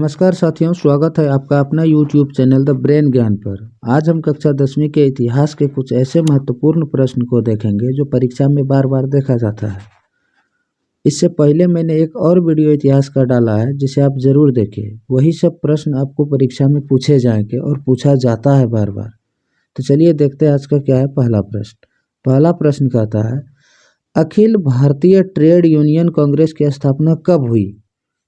नमस्कार साथियों, स्वागत है आपका अपना YouTube चैनल द ब्रेन ज्ञान पर। आज हम कक्षा 10वीं के इतिहास के कुछ ऐसे महत्वपूर्ण प्रश्न को देखेंगे जो परीक्षा में बार बार देखा जाता है। इससे पहले मैंने एक और वीडियो इतिहास का डाला है जिसे आप जरूर देखें। वही सब प्रश्न आपको परीक्षा में पूछे जाएंगे और पूछा जाता है बार बार। तो चलिए देखते हैं आज का क्या है पहला प्रश्न। पहला प्रश्न कहता है, अखिल भारतीय ट्रेड यूनियन कांग्रेस की स्थापना कब हुई?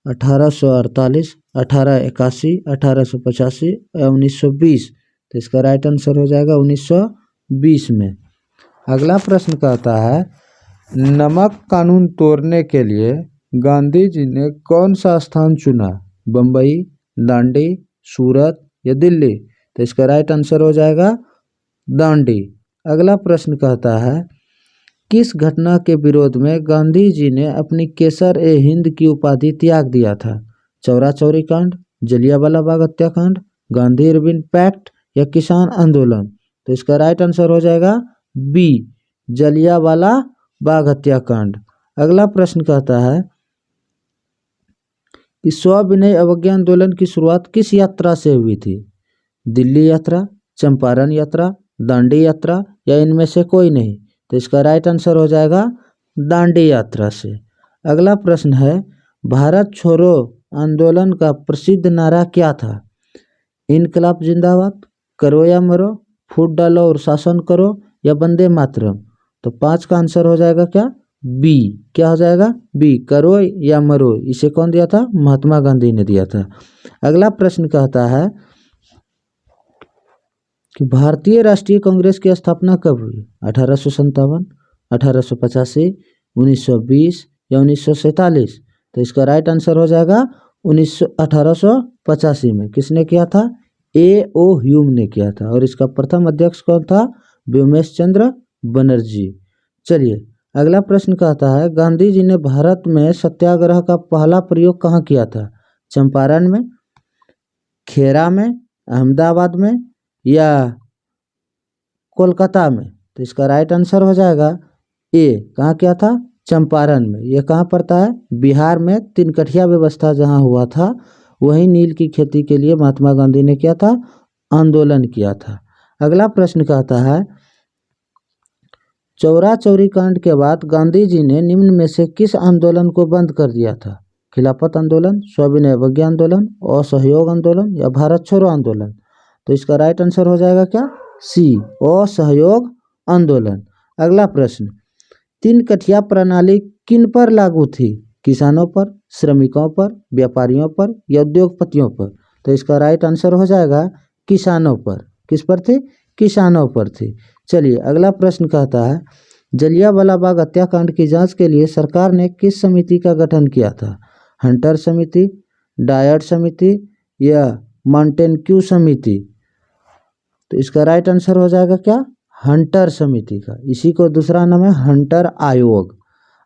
1848, 1881, 1885 या 1920? तो इसका राइट आंसर हो जाएगा 1920 में। अगला प्रश्न कहता है, नमक कानून तोड़ने के लिए गांधी जी ने कौन सा स्थान चुना? बम्बई, दांडी, सूरत या दिल्ली? तो इसका राइट आंसर हो जाएगा दांडी। अगला प्रश्न कहता है, किस घटना के विरोध में गांधी जी ने अपनी केसर-ए-हिंद की उपाधि त्याग दिया था? चौरा चौरी कांड, जलियांवाला बाग हत्याकांड, गांधी इरविन पैक्ट या किसान आंदोलन? तो इसका राइट आंसर हो जाएगा बी, जलियांवाला बाग हत्याकांड। अगला प्रश्न कहता है कि सविनय अवज्ञा आंदोलन की शुरुआत किस यात्रा से हुई थी? दिल्ली यात्रा, चंपारण यात्रा, दांडी यात्रा या इनमें से कोई नहीं? तो इसका राइट आंसर हो जाएगा दांडी यात्रा से। अगला प्रश्न है, भारत छोड़ो आंदोलन का प्रसिद्ध नारा क्या था? इनकलाब जिंदाबाद, करो या मरो, फूट डालो और शासन करो या वंदे मातरम? तो 5 का आंसर हो जाएगा क्या? बी। क्या हो जाएगा? बी, करो या मरो। इसे कौन दिया था? महात्मा गांधी ने दिया था। अगला प्रश्न कहता है कि भारतीय राष्ट्रीय कांग्रेस की स्थापना कब हुई? 1857, 1885, 1920 या 1947? तो इसका राइट आंसर हो जाएगा 1885 में। किसने किया था? A.O. ह्यूम ने किया था। और इसका प्रथम अध्यक्ष कौन था? व्योमेश चंद्र बनर्जी। चलिए अगला प्रश्न कहता है, गांधी जी ने भारत में सत्याग्रह का पहला प्रयोग कहाँ किया था? चंपारण में, खेरा में, अहमदाबाद में या कोलकाता में? तो इसका राइट आंसर हो जाएगा ए। कहाँ किया था? चंपारण में। यह कहाँ पड़ता है? बिहार में। तिनकठिया व्यवस्था जहाँ हुआ था वहीं नील की खेती के लिए महात्मा गांधी ने किया था? आंदोलन किया था। अगला प्रश्न कहता है, चौरा चौरी कांड के बाद गांधी जी ने निम्न में से किस आंदोलन को बंद कर दिया था? खिलाफत आंदोलन, सविनय अवज्ञा आंदोलन, असहयोग आंदोलन या भारत छोड़ो आंदोलन? तो इसका राइट आंसर हो जाएगा क्या? सी, असहयोग आंदोलन। अगला प्रश्न, तीन कठिया प्रणाली किन पर लागू थी? किसानों पर, श्रमिकों पर, व्यापारियों पर या उद्योगपतियों पर? तो इसका राइट आंसर हो जाएगा किसानों पर। किस पर थी? किसानों पर थी। चलिए अगला प्रश्न कहता है, जलियांवाला बाग हत्याकांड की जांच के लिए सरकार ने किस समिति का गठन किया था? हंटर समिति, डायट समिति या मॉन्टेक्यू समिति? तो इसका राइट आंसर हो जाएगा क्या? हंटर समिति का। इसी को दूसरा नाम है हंटर आयोग।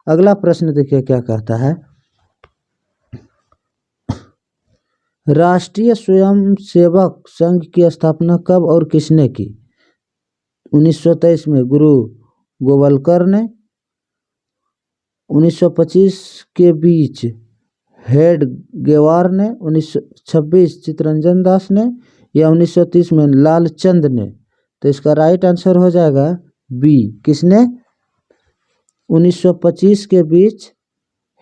अगला प्रश्न देखिए क्या कहता है, राष्ट्रीय स्वयंसेवक संघ की स्थापना कब और किसने की? 1923 में गुरु गोवलकर ने, 1925 के बीच हेड गेवार ने, 1926 चित्तरंजन दास ने या 1930 में लालचंद ने? तो इसका राइट आंसर हो जाएगा बी। किसने? 1925 के बीच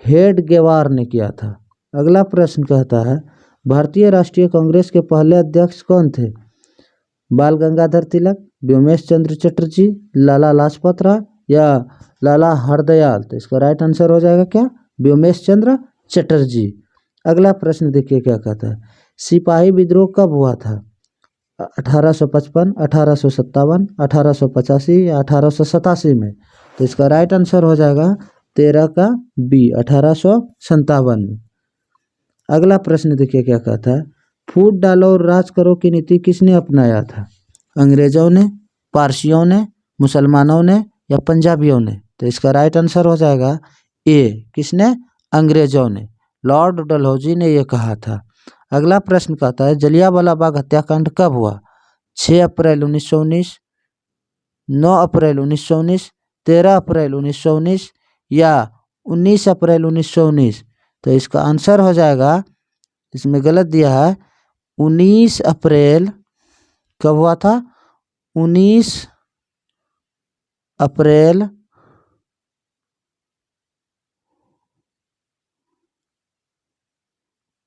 हेड गेवार ने किया था। अगला प्रश्न कहता है, भारतीय राष्ट्रीय कांग्रेस के पहले अध्यक्ष कौन थे? बाल गंगाधर तिलक, व्योमेश चंद्र चटर्जी, लाला लाजपत राय या लाला हरदयाल? तो इसका राइट आंसर हो जाएगा क्या? व्योमेश चंद्र चटर्जी। अगला प्रश्न देखिए क्या कहता है, सिपाही विद्रोह कब हुआ था? 1855, 1857, 1885 या 1887 में? तो इसका राइट आंसर हो जाएगा 13 का बी, 1857 में। अगला प्रश्न देखिए क्या कहता है, फूट डालो और राज करो की नीति किसने अपनाया था? अंग्रेजों ने, पारसियों ने, मुसलमानों ने या पंजाबियों ने? तो इसका राइट आंसर हो जाएगा ए। किसने? अंग्रेजों ने। लॉर्ड डलहौजी ने यह कहा था। अगला प्रश्न कहता है, जलियांवाला बाग हत्याकांड कब हुआ? 6 अप्रैल 1919, 9 अप्रैल 1919, 13 अप्रैल 1919 या 19 अप्रैल 1919? तो इसका आंसर हो जाएगा इसमें गलत दिया है 19 अप्रैल। कब हुआ था? 19 अप्रैल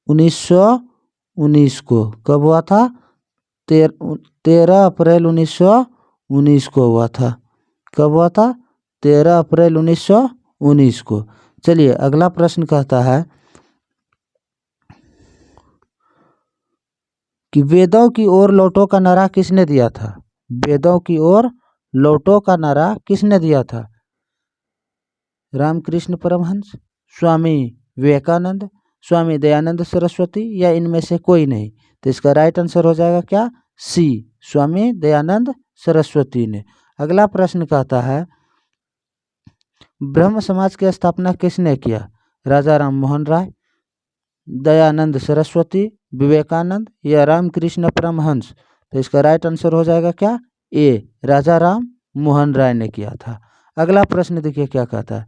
1919 को। कब हुआ था? 13 अप्रैल 1919 को हुआ था। कब हुआ था? 13 अप्रैल 1919 को। चलिए अगला प्रश्न कहता है कि वेदों की ओर लौटो का नारा किसने दिया था? वेदों की ओर लौटो का नारा किसने दिया था? रामकृष्ण परमहंस, स्वामी विवेकानंद, स्वामी दयानंद सरस्वती या इनमें से कोई नहीं? तो इसका राइट आंसर हो जाएगा क्या? सी, स्वामी दयानंद सरस्वती ने। अगला प्रश्न कहता है ब्रह्म समाज की स्थापना किसने किया? राजा राम मोहन राय, दयानंद सरस्वती, विवेकानंद या रामकृष्ण परमहंस? तो इसका राइट आंसर हो जाएगा क्या? ए, राजा राम मोहन राय ने किया था। अगला प्रश्न देखिए क्या कहता है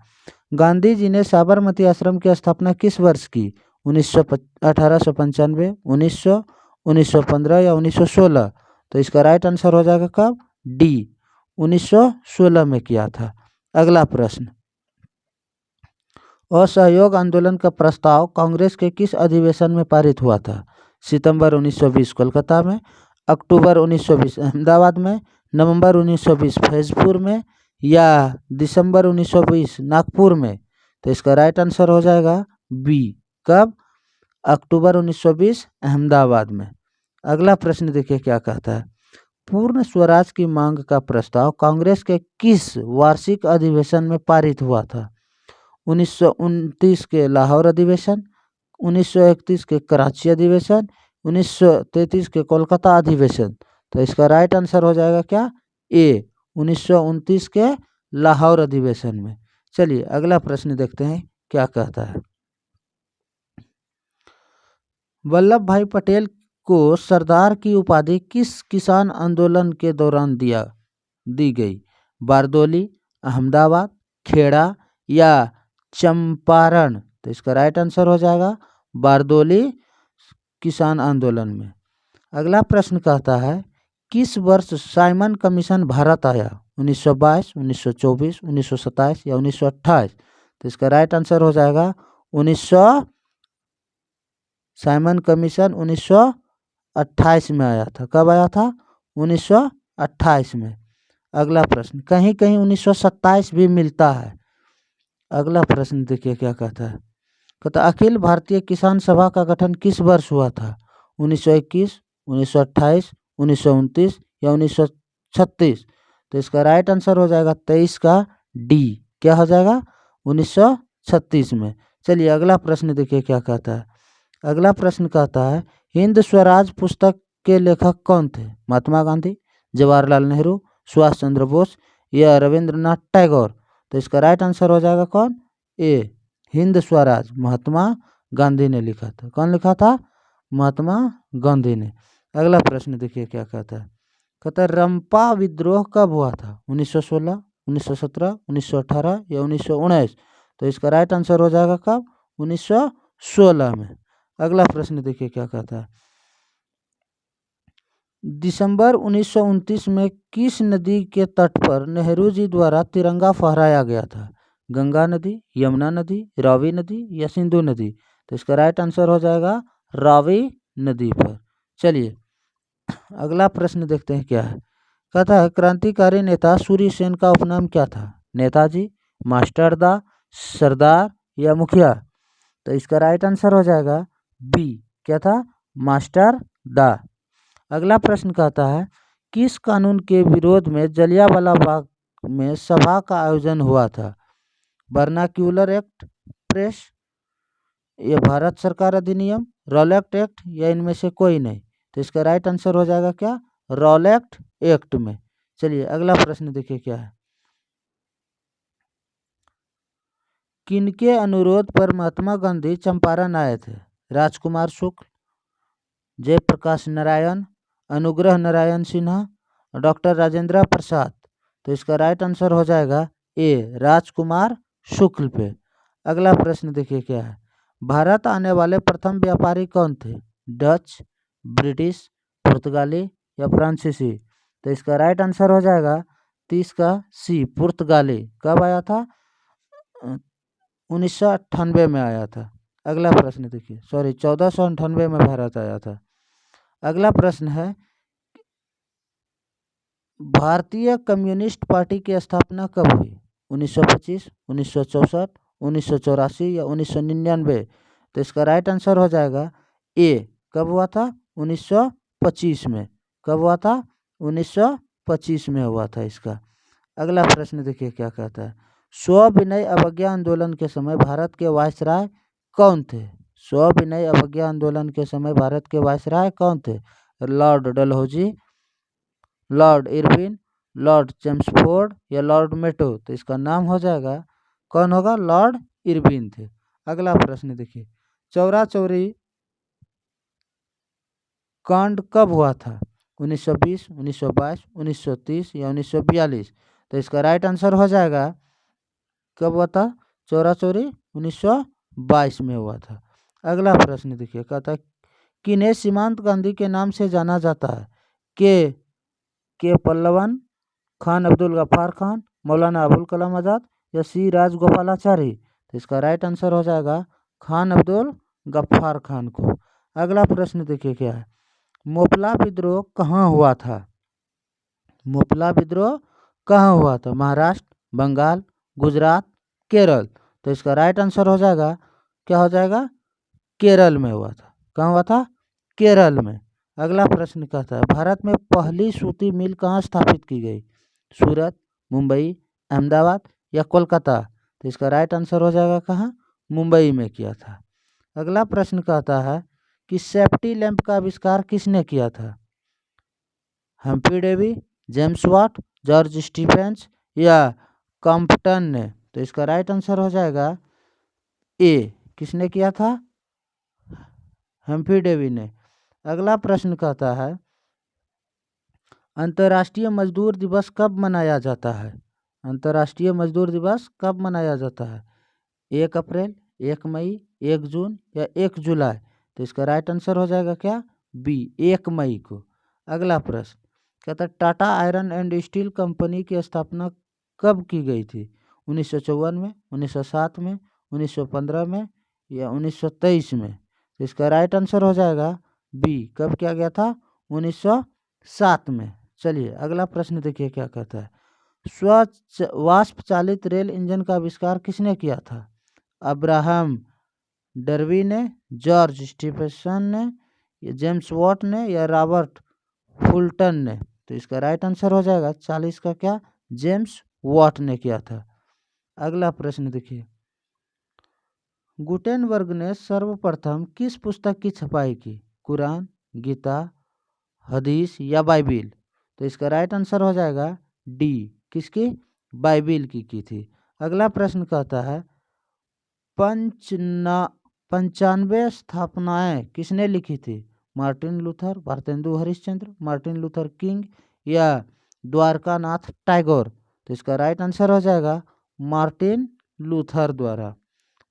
गांधी जी ने साबरमती आश्रम की स्थापना किस वर्ष की? 1895, 1900, 1915 या 1916? तो इसका राइट आंसर हो जाएगा कब? डी, 1916 में किया था। अगला प्रश्न असहयोग आंदोलन का प्रस्ताव कांग्रेस के किस अधिवेशन में पारित हुआ था? सितंबर 1920 कोलकाता में, अक्टूबर 1920 अहमदाबाद में, नवंबर 1920 फैजपुर में या दिसंबर 1920 नागपुर में? तो इसका राइट आंसर हो जाएगा बी, कब? अक्टूबर 1920 अहमदाबाद में। अगला प्रश्न देखिए क्या कहता है पूर्ण स्वराज की मांग का प्रस्ताव कांग्रेस के किस वार्षिक अधिवेशन में पारित हुआ था? 1929 के लाहौर अधिवेशन, 1931 के कराची अधिवेशन, 1933 के कोलकाता अधिवेशन? तो इसका राइट आंसर हो जाएगा क्या? ए, 1929 के लाहौर अधिवेशन में। चलिए अगला प्रश्न देखते हैं क्या कहता है वल्लभ भाई पटेल को सरदार की उपाधि किस किसान आंदोलन के दौरान दी गई? बारदोली, अहमदाबाद, खेड़ा या चंपारण? तो इसका राइट आंसर हो जाएगा बारदोली किसान आंदोलन में। अगला प्रश्न कहता है किस वर्ष साइमन कमीशन भारत आया? 1922, 1924, 1927 या 1928? तो इसका राइट आंसर हो जाएगा 1900। साइमन कमीशन 1928 में आया था। कब आया था? 1928 में। अगला प्रश्न कहीं कहीं 1927 भी मिलता है। अगला प्रश्न देखिए क्या कहता है कहता अखिल भारतीय किसान सभा का गठन किस वर्ष हुआ था? 1921, 1928, 1929 या 1936? तो इसका राइट आंसर हो जाएगा 23 का डी। क्या हो जाएगा? 1936 में। चलिए अगला प्रश्न देखिए क्या कहता है अगला प्रश्न कहता है हिंद स्वराज पुस्तक के लेखक कौन थे? महात्मा गांधी, जवाहरलाल नेहरू, सुभाष चंद्र बोस या रविंद्रनाथ टैगोर? तो इसका राइट आंसर हो जाएगा कौन? ए, हिंद स्वराज महात्मा गांधी ने लिखा था। कौन लिखा था? महात्मा गांधी ने। अगला प्रश्न देखिए क्या कहता है रंपा विद्रोह कब हुआ था? 1916, 1917, 1918 या 1919? तो इसका राइट आंसर हो जाएगा कब? 1916 में। अगला प्रश्न देखिए क्या कहता है दिसंबर 1929 में किस नदी के तट पर नेहरू जी द्वारा तिरंगा फहराया गया था? गंगा नदी, यमुना नदी, रावी नदी या सिंधु नदी? तो इसका राइट आंसर हो जाएगा रावी नदी पर। चलिए अगला प्रश्न देखते हैं क्या है कहता है क्रांतिकारी नेता सूर्य सेन का उपनाम क्या था? नेताजी, मास्टरदा, सरदार या मुखिया? तो इसका राइट आंसर हो जाएगा बी। क्या था? मास्टर दा। अगला प्रश्न कहता है किस कानून के विरोध में जलियांवाला बाग में सभा का आयोजन हुआ था? वर्नाक्यूलर एक्ट, प्रेस या भारत सरकार अधिनियम, रॉलेक्ट एक्ट या इनमें से कोई नहीं? तो इसका राइट आंसर हो जाएगा क्या? रॉलेक्ट एक्ट में। चलिए अगला प्रश्न देखिए क्या है किनके अनुरोध पर महात्मा गांधी चंपारण आए थे? राजकुमार शुक्ल, जयप्रकाश नारायण, अनुग्रह नारायण सिन्हा, डॉक्टर राजेंद्र प्रसाद? तो इसका राइट आंसर हो जाएगा ए, राजकुमार शुक्ल पे। अगला प्रश्न देखिए क्या है भारत आने वाले प्रथम व्यापारी कौन थे? डच, ब्रिटिश, पुर्तगाली या फ्रांसीसी? तो इसका राइट आंसर हो जाएगा 30 का सी, पुर्तगाली। कब आया था? 1998 में आया था। अगला प्रश्न देखिए, सॉरी 1498 में भारत आया था। अगला प्रश्न है, भारतीय कम्युनिस्ट पार्टी की स्थापना कब हुई? 1925, 1964, 1984 या 1999? तो इसका राइट आंसर हो जाएगा ए। कब हुआ था? 1925 में। कब हुआ था? 1925 में हुआ था इसका। अगला प्रश्न देखिए क्या कहता है, सविनय अवज्ञा आंदोलन के समय भारत के वायसराय कौन थे? सविनय अवज्ञा आंदोलन के समय भारत के वायसराय कौन थे? Lord Dalhousie, Lord Irwin, Lord Chelmsford या लॉर्ड मेटो? तो इसका नाम हो जाएगा, कौन होगा? लॉर्ड इरविन थे। अगला प्रश्न देखिए, चौरा चौरी कांड कब हुआ था? 1920, 1922, 1930 या 1942? तो इसका राइट आंसर हो जाएगा, कब हुआ था चौरा चौरी? 1922 में हुआ था। अगला प्रश्न देखिए, कहता है किन्हें सीमांत गांधी के नाम से जाना जाता है? के पल्लवन, खान अब्दुल गफ्फार खान, मौलाना अबुल कलाम आज़ाद या सी राजगोपालाचारी? तो इसका राइट आंसर हो जाएगा खान अब्दुल गफ्फार खान को। अगला प्रश्न देखिए क्या है, मोपला विद्रोह कहाँ हुआ था? मोपला विद्रोह कहाँ हुआ था? महाराष्ट्र, बंगाल, गुजरात, केरल? तो इसका राइट आंसर हो जाएगा, क्या हो जाएगा? केरल में हुआ था। कहाँ हुआ था? केरल में। अगला प्रश्न कहता है, भारत में पहली सूती मिल कहाँ स्थापित की गई? सूरत, मुंबई, अहमदाबाद या कोलकाता? तो इसका राइट आंसर हो जाएगा कहाँ? मुंबई में किया था। अगला प्रश्न कहता है कि सेफ्टी लैंप का आविष्कार किसने किया था? Humphry Davy, James Watt, George Stephenson या कॉम्पटन ने? तो इसका राइट आंसर हो जाएगा ए। किसने किया था? हम्फ्री डेवी ने। अगला प्रश्न कहता है, अंतर्राष्ट्रीय मजदूर दिवस कब मनाया जाता है? अंतर्राष्ट्रीय मजदूर दिवस कब मनाया जाता है? 1 अप्रैल, 1 मई, 1 जून या 1 जुलाई? तो इसका राइट आंसर हो जाएगा क्या? बी, 1 मई को। अगला प्रश्न कहता है, Tata iron and steel company की स्थापना कब की गई थी? 1954 में, 1907 में, 1915 में या 1923 में? तो इसका राइट आंसर हो जाएगा बी। कब किया गया था? 1907 में। चलिए अगला प्रश्न देखिए क्या कहता है, वाष्प चालित रेल इंजन का आविष्कार किसने किया था? अब्राहम डर्बी ने, जॉर्ज स्टीफेंसन ने, या जेम्स वाट ने या रॉबर्ट फुल्टन ने? तो इसका राइट आंसर हो जाएगा 40 का क्या? जेम्स वाट ने किया था। अगला प्रश्न देखिए, गुटेनबर्ग ने सर्वप्रथम किस पुस्तक की छपाई की? कुरान, गीता, हदीस या बाइबिल? तो इसका राइट आंसर हो जाएगा डी। किसकी? बाइबिल की थी। अगला प्रश्न कहता है, 95 स्थापनाएं किसने लिखी थी? Martin Luther, Bharatendu Harishchandra, Martin Luther king या द्वारकानाथ टैगोर? तो इसका राइट आंसर हो जाएगा मार्टिन लूथर द्वारा।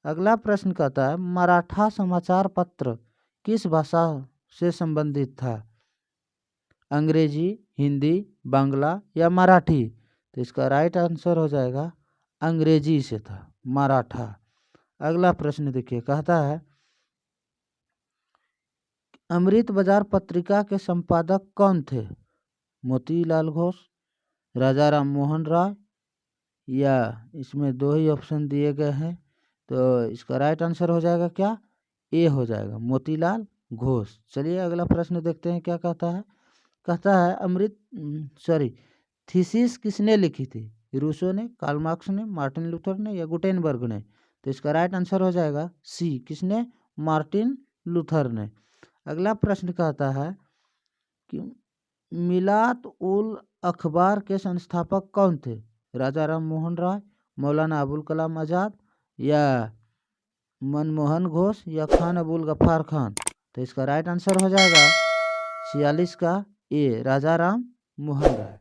अगला प्रश्न कहता है, मराठा समाचार पत्र किस भाषा से संबंधित था? अंग्रेजी, हिंदी, बांग्ला या मराठी? तो इसका राइट आंसर हो जाएगा अंग्रेजी से था, मराठा। अगला प्रश्न देखिए, कहता है अमृत बाजार पत्रिका के संपादक कौन थे? मोतीलाल घोष, राजा राम मोहन राय या इसमें दो ही ऑप्शन दिए गए हैं, तो इसका राइट आंसर हो जाएगा क्या? ए हो जाएगा, मोतीलाल घोष। चलिए अगला प्रश्न देखते हैं क्या कहता है। कहता है थीसिस किसने लिखी थी? रूसो ने, कार्ल मार्क्स ने, मार्टिन लूथर ने या गुटेनबर्ग ने? तो इसका राइट आंसर हो जाएगा सी। किसने? मार्टिन लूथर ने। अगला प्रश्न कहता है कि मिलात उल अखबार के संस्थापक कौन थे? राजा राम मोहन राय, मौलाना अबुल कलाम आज़ाद या मनमोहन घोष या खान अबुल गफ्फार खान? तो इसका राइट आंसर हो जाएगा 46 का ए, राजा राम मोहन राय।